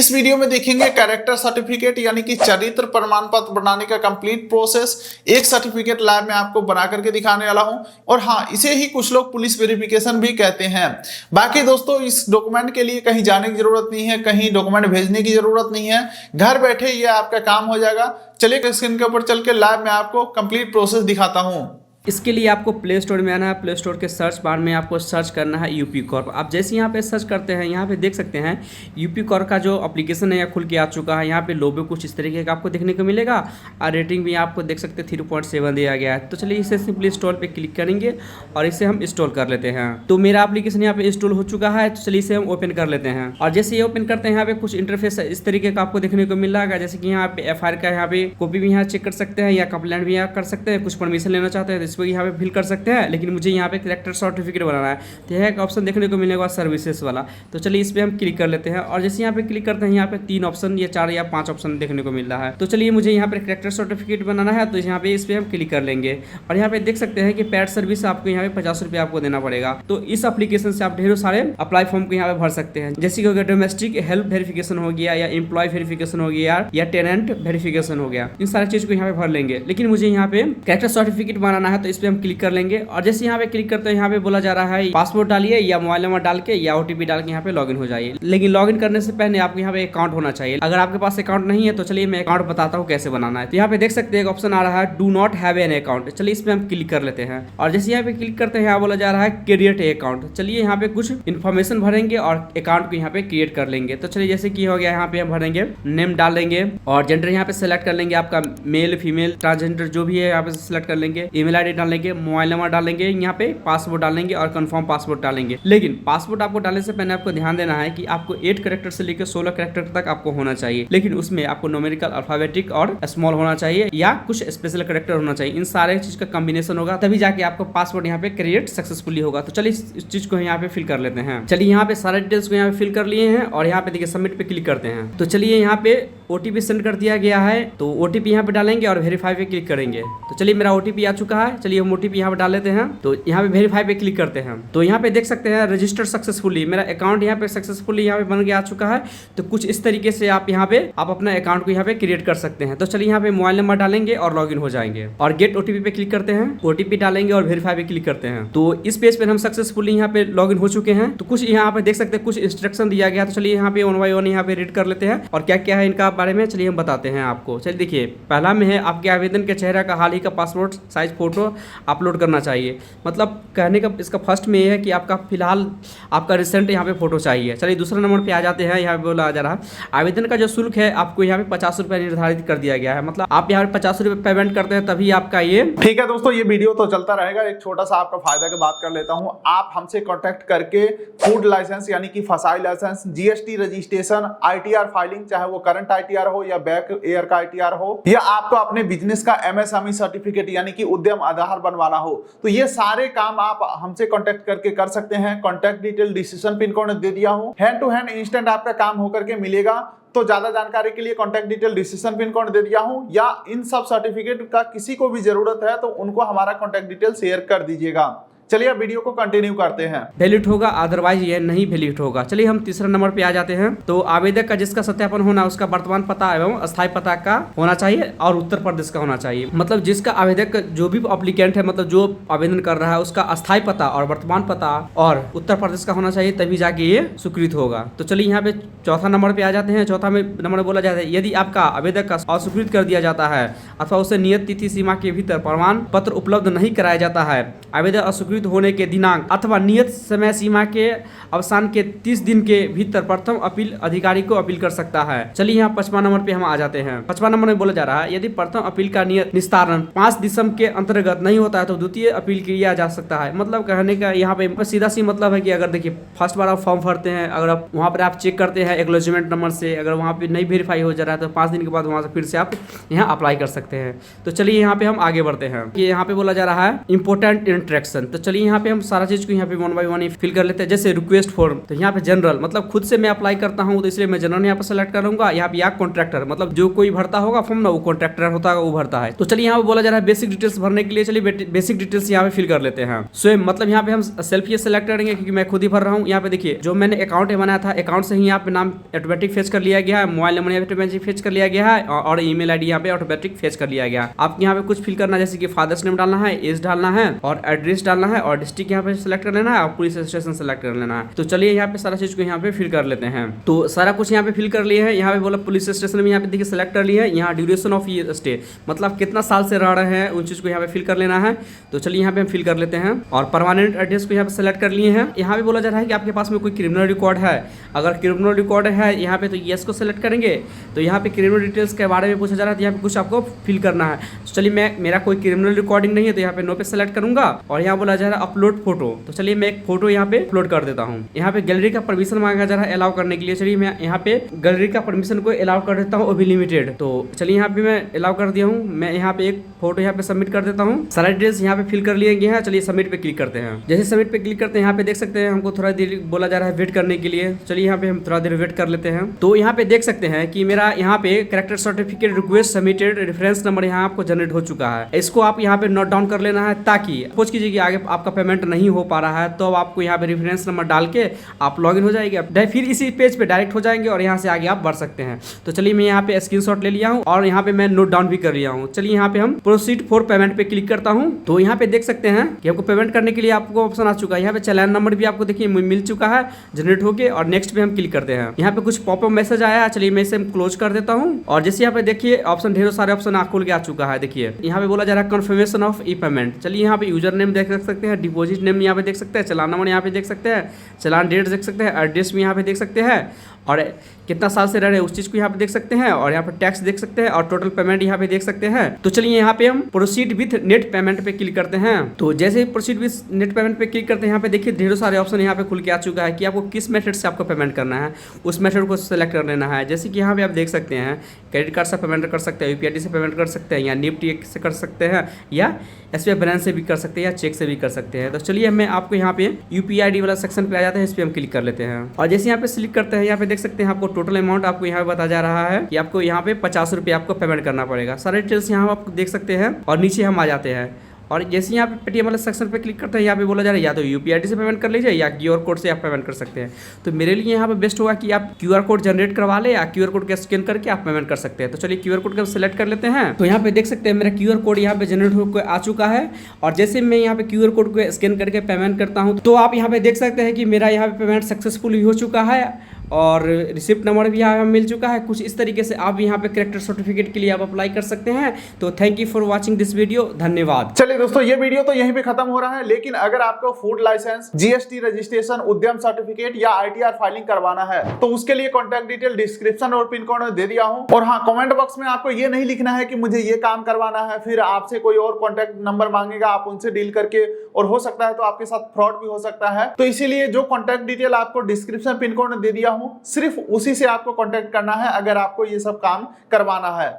इस वीडियो में देखेंगे कैरेक्टर सर्टिफिकेट यानी कि चरित्र प्रमाण पत्र बनाने का कंप्लीट प्रोसेस। एक सर्टिफिकेट लैब में आपको बना करके दिखाने वाला हूं और हाँ, इसे ही कुछ लोग पुलिस वेरिफिकेशन भी कहते हैं। बाकी दोस्तों, इस डॉक्यूमेंट के लिए कहीं जाने की जरूरत नहीं है, कहीं डॉक्यूमेंट भेजने की जरूरत नहीं है, घर बैठे ये आपका काम हो जाएगा। चलिए स्क्रीन के ऊपर चल के लैब में आपको कंप्लीट प्रोसेस दिखाता हूँ। इसके लिए आपको प्ले स्टोर में आना है। प्ले स्टोर के सर्च बार में आपको सर्च करना है यूपी कॉर्प। आप जैसे यहाँ पे सर्च करते हैं, यहाँ पे देख सकते हैं यूपी कॉर्प का जो एप्लीकेशन है यहाँ खुल के आ चुका है। यहाँ पे लोगो कुछ इस तरीके का आपको देखने को मिलेगा और रेटिंग भी आपको देख सकते हैं 3.7 दिया गया है। तो चलिए इसे सिंपली इंस्टॉल पे क्लिक करेंगे और इसे हम इंस्टॉल कर लेते हैं। तो मेरा एप्लीकेशन यहाँ पे इंस्टॉल हो चुका है। तो चलिए इसे हम ओपन कर लेते हैं और जैसे ये ओपन करते हैं यहाँ पे कुछ इंटरफेस इस तरीके का आपको देखने को मिल रहा है। जैसे कि यहाँ पे FIR का यहाँ पे कॉपी भी यहाँ चेक कर सकते हैं या कंप्लेंट भी यहाँ कर सकते हैं। कुछ परमिशन लेना चाहते हैं तो इसको यहाँ पे फिल कर सकते हैं, लेकिन मुझे यहाँ पे कैरेक्टर सर्टिफिकेट बनाना है तो यह एक ऑप्शन देखने को मिलेगा सर्विसेज वाला। तो चलिए इस पे हम क्लिक कर लेते हैं और जैसे यहाँ पे क्लिक करते हैं यहाँ पे 3 ऑप्शन या 4 या 5 ऑप्शन देखने को मिल रहा है। तो चलिए मुझे यहाँ पे कैरेक्टर सर्टिफिकेट बनाना है तो यहाँ पे इस पे हम क्लिक कर लेंगे और यहाँ पे देख सकते हैं कि पेड सर्विस आपको यहाँ पे 50 रुपये आपको देना पड़ेगा। तो इस एप्लीकेशन से आप ढेरों सारे अप्लाई फॉर्म को यहाँ पे भर सकते हैं, जैसे कि डोमेस्टिक हेल्प वेरिफिकेशन हो गया या एम्प्लॉय वेरिफिकेशन हो गया या टेनेंट वेरिफिकेशन हो गया। इन सारी चीज को यहाँ पे भर लेंगे, लेकिन मुझे यहाँ पे कैरेक्टर सर्टिफिकेट बनाना है तो इस पे हम क्लिक कर लेंगे और जैसे यहाँ पे क्लिक करते हैं यहाँ पे बोला जा रहा है पासवर्ड डालिए या मोबाइल नंबर डाल के या OTP डाल के यहाँ पे लॉगिन हो जाइए। लेकिन लॉगिन करने से पहले आपको यहाँ पे अकाउंट होना चाहिए। अगर आपके पास अकाउंट नहीं है तो चलिए मैं अकाउंट बताता हूँ कैसे बनाना है। तो यहाँ पे देख सकते हैं एक ऑप्शन आ रहा है do not have an account. चलिए इस पे हम क्लिक कर लेते हैं और जैसे यहाँ पे क्लिक करते हैं यहाँ बोला जा रहा है क्रिएट अकाउंट। चलिए यहाँ पे कुछ इन्फॉर्मेशन भरेंगे और अकाउंट को यहाँ पे क्रिएट कर लेंगे। तो चलिए जैसे की हो गया, यहाँ पे हम भरेंगे नेम डाल देंगे और जेंडर यहाँ पे सेलेक्ट कर लेंगे, आपका मेल फीमेल ट्रांसजेंडर जो भी है यहाँ पे सेलेक्ट कर लेंगे। ईमेल ID डालेंगे, मोबाइल नंबर डालेंगे, यहाँ पे पासवर्ड डालेंगे और कंफर्म पासवर्ड डालेंगे। लेकिन पासवर्ड आपको डालने से पहले आपको ध्यान देना है कि आपको 8 कैरेक्टर से लेकर 16 कैरेक्टर तक आपको होना चाहिए, लेकिन उसमें आपको न्यूमेरिकल अल्फाबेटिक और स्मॉल होना चाहिए या कुछ स्पेशल कैरेक्टर होना चाहिए। इन सारे चीज का कॉम्बिनेशन होगा तभी जाके आपको पासवर्ड यहाँ पे क्रिएट सक्सेसफुली होगा। तो चलिए इस चीज को यहाँ पे फिल कर लेते हैं। चलिए यहाँ पे सारे डिटेल्स को यहाँ पे फिल कर लिए हैं और यहाँ पे देखिए सबमिट पे क्लिक करते हैं। तो चलिए यहाँ पे OTP सेंड कर दिया गया है तो OTP यहाँ पे डालेंगे और वेरीफाई पे क्लिक करेंगे। तो चलिए मेरा OTP आ चुका है। चलिए हम OTP यहाँ पे डाल लेते हैं। तो यहाँ पे वेरीफाई पे क्लिक करते हैं तो यहाँ पे देख सकते हैं रजिस्टर सक्सेसफुली, मेरा अकाउंट यहाँ पे सक्सेसफुली यहाँ पे बन के आ चुका है। तो कुछ इस तरीके से आप यहाँ पे आप अपना अकाउंट को यहाँ पे क्रिएट कर सकते हैं। तो चलिए यहाँ पे मोबाइल नंबर डालेंगे और लॉगिन हो जाएंगे और गेट OTP पे क्लिक करते हैं, OTP डालेंगे और वेरीफाई पे क्लिक करते हैं। तो इस पेज पे हम सक्सेसफुली यहाँ पे लॉगिन हो चुके हैं। तो कुछ यहाँ पे देख सकते हैं कुछ इंस्ट्रक्शन दिया गया। तो चलिए यहाँ पे 1 by 1 यहाँ पे रीड कर लेते हैं और क्या क्या है इनका बारे में चलिए हम बताते हैं आपको। चलिए देखिए, पहला में है आपके आवेदन के चेहरा का हाल ही का पासपोर्ट साइज फोटो अपलोड करना चाहिए। मतलब कहने का इसका फर्स्ट में ये है कि आपका फिलहाल आपका रिसेंट यहाँ पे फोटो चाहिए। चलिए दूसरा नंबर पे आ जाते हैं। यहाँ पे बोला जा रहा है आवेदन का जो शुल्क है आपको यहाँ पे 50 रुपये निर्धारित कर दिया गया है। मतलब आप यहाँ पे 50 रुपये पेमेंट करते हैं तभी आपका ये ठीक है। दोस्तों, ये वीडियो तो चलता रहेगा, एक छोटा सा आपका फायदा की बात कर लेता हूँ। आप हमसे कॉन्टेक्ट करके फूड लाइसेंस यानी कि FSSAI license, GST registration, ITR filing, चाहे वो करंट ITR हो या बैक ईयर का ITR हो, या आपको अपने बिजनेस का MSME सर्टिफिकेट यानी कि उद्यम आधार बनवाना हो, तो ये सारे काम आप हमसे कॉन्टेक्ट करके कर सकते हैं। Contact detail description pin code दे दिया हूं, हैंड टू हैंड इंस्टेंट आपका काम होकर के मिलेगा। तो ज्यादा जानकारी के लिए contact detail description pin code दे दिया हूं, या इन सब सर्टिफिकेट का किसी को भी जरूरत है तो उनको हमारा कॉन्टेक्ट डिटेल शेयर कर दीजिएगा। चलिए वीडियो को कंटिन्यू करते हैं। वैलिड होगा, अदरवाइज ये नहीं वैलिड होगा। चलिए हम तीसरा नंबर पे आ जाते हैं। तो आवेदक का जिसका सत्यापन होना उसका वर्तमान पता एवं अस्थायी पता का होना चाहिए और उत्तर प्रदेश का होना चाहिए। मतलब जिसका आवेदक जो भी एप्लीकेंट है, मतलब जो आवेदन कर रहा है उसका अस्थायी पता और वर्तमान पता और उत्तर प्रदेश का होना चाहिए, तभी जाके ये स्वीकृत होगा। तो चलिए यहाँ पे चौथा नंबर पे आ जाते हैं। चौथा में नंबर में बोला जाता है यदि आपका आवेदक का अस्वीकृत कर दिया जाता है अथवा उसे नियत तिथि सीमा के भीतर प्रमाण पत्र उपलब्ध नहीं कराया जाता है, आवेदक अस्वीकृत होने के दिनांक अथवा नियत समय सीमा के अवसान के 30 दिन के भीतर प्रथम अपील अधिकारी को अपील कर सकता है। चलिए यहाँ 5वां नंबर पे हम आ जाते हैं। 5वां नंबर में बोला जा रहा है यदि प्रथम अपील का नियत निस्तारण 5 दिसंबर के अंतर्गत नहीं होता है तो द्वितीय अपील किया जा सकता है। मतलब कहने का यहाँ पे सीधा सी मतलब है कि अगर देखिए फर्स्ट बार आप फॉर्म भरते हैं, अगर आप वहाँ पर आप चेक करते हैं एक्नॉलेजमेंट नंबर से, अगर वहाँ पे नहीं वेरीफाई हो जा रहा है तो 5 दिन के बाद वहाँ से फिर से आप यहाँ अप्लाई कर सकते सकते हैं। तो चलिए यहाँ पे हम आगे बढ़ते हैं कि यहाँ पे बोला जा रहा है इंपॉर्टेंट इंटरेक्शन। तो चलिए यहाँ पे हम सारा चीज को यहाँ पे वन बाय वन फिल कर लेते हैं। जैसे रिक्वेस्ट फॉर्म, तो यहाँ पे जनरल मतलब खुद से मैं अप्लाई करता हूँ, तो इसलिए मैं जनरल यहाँ पे सेलेक्ट करूंगा। यहाँ पे या कॉन्ट्रैक्टर मतलब जो कोई भरता होगा फॉर्म ना, वो कॉन्ट्रैक्टर होता है वो भरता है। तो चलिए यहाँ पे बोला जा रहा है बेसिक डिटेल्स भरने के लिए, चलिए बेसिक डिटेल्स यहाँ पे फिल कर लेते हैं। स्वयं मतलब यहाँ पे हम सेल्फ ये सेलेक्ट करेंगे क्योंकि मैं खुद ही भर रहा हूँ। यहाँ पे देखिए जो मैंने अकाउंट बनाया था, अकाउंट से ही यहाँ पे नाम ऑटोमेटिक फेच कर लिया गया है, मोबाइल नंबर यहाँ पे ऑटोमेटिक फेच कर लिया गया है और ईमेल आईडी यहाँ पे ऑटोमेटिक फेच कर लिया गया है। आपको यहाँ पे कुछ फिल करना है, जैसे कि फादर्स नेम डालना है, एज डालना है और एड्रेस डालना है और डिस्ट्रिक्ट यहाँ पे सेलेक्ट कर लेना है और पुलिस स्टेशन सेलेक्ट कर लेना है। तो चलिए यहाँ पे सारा चीज को यहाँ पे फिल कर लेते हैं। तो सारा कुछ यहाँ पे फिल कर लिए हैं। यहाँ पे बोला पुलिस स्टेशन में यहाँ पे देखिए सेलेक्ट कर लिया है। यहाँ ड्यूरेशन ऑफ ये स्टे मतलब कितना साल से रह रहे हैं उन चीज को यहाँ पे फिल कर लेना है। तो चलिए यहाँ पे हम फिल कर लेते हैं और परमानेंट एड्रेस को यहाँ पे सेलेक्ट कर लिए हैं। यहाँ पे बोला जा रहा है कि आपके पास में कोई क्रिमिनल रिकॉर्ड है, अगर क्रिमिनल रिकॉर्ड है यहाँ पे तो येस को सेलेक्ट करेंगे। तो यहाँ पे क्रिमिनल डिटेल्स के बारे में पूछा जा रहा है, तो यहाँ पे कुछ आपको फिल करना है। तो चलिए मेरा कोई क्रिमिनल रिकॉर्डिंग नहीं है, तो यहाँ पे नो पे सेलेक्ट करूंगा और यहाँ बोला जा रहा है अपलोड फोटो। तो चलिए मैं एक फोटो यहाँ पे अपलोड कर देता हूँ। यहाँ पे गैलरी का परमिशन मांगा जा रहा है अलाउ करने के लिए, चलिए मैं यहाँ पे गैलरी का परमिशन को अलाउ कर देता हूँ, वो भी लिमिटेड। तो चलिए यहाँ पे मैं अलाउ कर दिया हूँ। मैं यहाँ पे एक फोटो यहाँ पे सबमिट कर देता हूँ। सारा डिटेल्स यहाँ पे फिल कर लिए गए हैं। चलिए सबमिट पे क्लिक करते हैं। जैसे सबमिट पे क्लिक करते हैं यहाँ पे देख सकते हैं हमको थोड़ा देर बोला जा रहा है वेट करने के लिए। चलिए यहाँ पे हम थोड़ा देर वेट कर लेते हैं। तो यहाँ पे देख सकते हैं कि मेरा यहाँ पे character certificate request submitted reference number यहाँ आपको जनरेट हो चुका है। इसको आप यहाँ पे नोट डाउन कर लेना है, ताकि सपोज कीजिए कि आगे आपका पेमेंट नहीं हो पा रहा है तो आपको यहाँ पे रेफरेंस नंबर डाल के आप लॉगिन हो जाएंगे, फिर इसी पेज पे डायरेक्ट हो जाएंगे और यहाँ से आगे आप बढ़ सकते हैं। तो चलिए मैं यहाँ पे स्क्रीनशॉट ले लिया हूँ और यहाँ पे मैं नोट डाउन भी कर लिया हूँ। चलिए यहाँ पे हम प्रोसीड फॉर पेमेंट पे क्लिक करता हूँ। तो यहाँ पे देख सकते हैं कि आपको पेमेंट करने के लिए आपको ऑप्शन आ चुका है। यहाँ पे चालान नंबर भी आपको देखिए मिल चुका है जनरेट होके और नेक्स्ट पे हम क्लिक करते हैं। यहाँ पे कुछ पॉपअप मैसेज आया है, चलिए मैं इसे क्लोज कर देता हूँ। और जैसे यहाँ पे देखिए ऑप्शन ढेरों सारे ऑप्शन खुल के आ चुका है। देखिए यहाँ पे बोला जा रहा है कंफर्मेशन ऑफ ई पेमेंट। चलिए यहाँ पे यूजर नेम देख सकते हैं, डिपॉजिट नेम यहाँ पे देख सकते हैं, चालान नंबर यहाँ पे देख सकते हैं, चालान डेट देख सकते हैं, एड्रेस भी यहाँ पे देख सकते हैं और कितना साल से रह रहे हैं उस चीज को यहाँ पे देख सकते हैं और यहाँ पे टैक्स देख सकते हैं और टोटल पेमेंट यहाँ पे देख सकते हैं। तो चलिए यहाँ पे हम प्रोसीड विथ नेट पेमेंट पे क्लिक करते हैं। तो जैसे ही प्रोसीड विथ नेट पेमेंट पे क्लिक करते हैं यहाँ पे देखिए ढेरों सारे ऑप्शन यहाँ पे खुल के आ चुका है कि आपको किस मेथड से आपको पेमेंट करना है, उस मेथड को सेलेक्ट कर लेना है। जैसे कि यहाँ पे आप देख सकते हैं क्रेडिट कार्ड से पेमेंट कर सकते हैं, यूपीआईडी से पेमेंट कर सकते हैं या निफ्टी से कर सकते हैं या एसबीआई ब्रांच से भी कर सकते हैं या चेक से भी कर सकते हैं। तो चलिए मैं आपको यहाँ पे यूपीआईडी वाला सेक्शन पे आ जाता है, इस पर हम क्लिक कर लेते हैं और जैसे यहाँ पे क्लिक करते हैं यहाँ पे देख सकते हैं आपको टोटल अमाउंट आपको यहाँ पे बता जा रहा है कि आपको यहाँ पे 50 रुपये आपको पेमेंट करना पड़ेगा। सारे डिटेल्स यहाँ आप देख सकते हैं और नीचे हम आ जाते हैं और जैसे यहाँ पे पेटीएम वाले सेक्शन पे क्लिक करते हैं यहाँ पे बोला जा रहा है या तो यूपीआईडी से पेमेंट कर लीजिए या क्यूआर कोड से आप पेमेंट कर सकते हैं। तो मेरे लिए यहाँ पे बेस्ट होगा कि आप क्यूआर कोड जनरेट करवा ले या क्यूआर कोड का स्कैन करके आप पेमेंट कर सकते हैं। तो चलिए क्यूआर कोड का सेलेक्ट कर लेते हैं। तो यहाँ पे देख सकते हैं मेरा क्यूआर कोड यहाँ पे जनरेट होकर आ चुका है और जैसे मैं यहाँ पे क्यूआर कोड को स्कैन करके पेमेंट करता हूँ तो आप यहाँ पे देख सकते हैं कि मेरा यहाँ पे पेमेंट सक्सेसफुल हो चुका है और रिसिप्ट नंबर भी यहाँ मिल चुका है। कुछ इस तरीके से आप यहाँ पे कैरेक्टर सर्टिफिकेट के लिए आप अप्लाई कर सकते हैं। तो thank you for watching this video, धन्यवाद। चलिए दोस्तों ये वीडियो तो यहीं पे खत्म हो रहा है, लेकिन अगर आपको फूड लाइसेंस, जीएसटी रजिस्ट्रेशन, उद्यम सर्टिफिकेट या आईटीआर फाइलिंग करवाना है तो उसके लिए कॉन्टैक्ट डिटेल डिस्क्रिप्शन और पिन कोड में दे दिया हूं। और हाँ, कमेंट बॉक्स में आपको ये नहीं लिखना है कि मुझे ये काम करवाना है, फिर आपसे कोई और कॉन्टैक्ट नंबर मांगेगा, आप उनसे डील करके और हो सकता है तो आपके साथ फ्रॉड भी हो सकता है। तो इसीलिए जो कॉन्टैक्ट डिटेल आपको डिस्क्रिप्शन पिन कोड में दे दिया हूं, सिर्फ उसी से आपको कॉन्टैक्ट करना है अगर आपको ये सब काम करवाना है।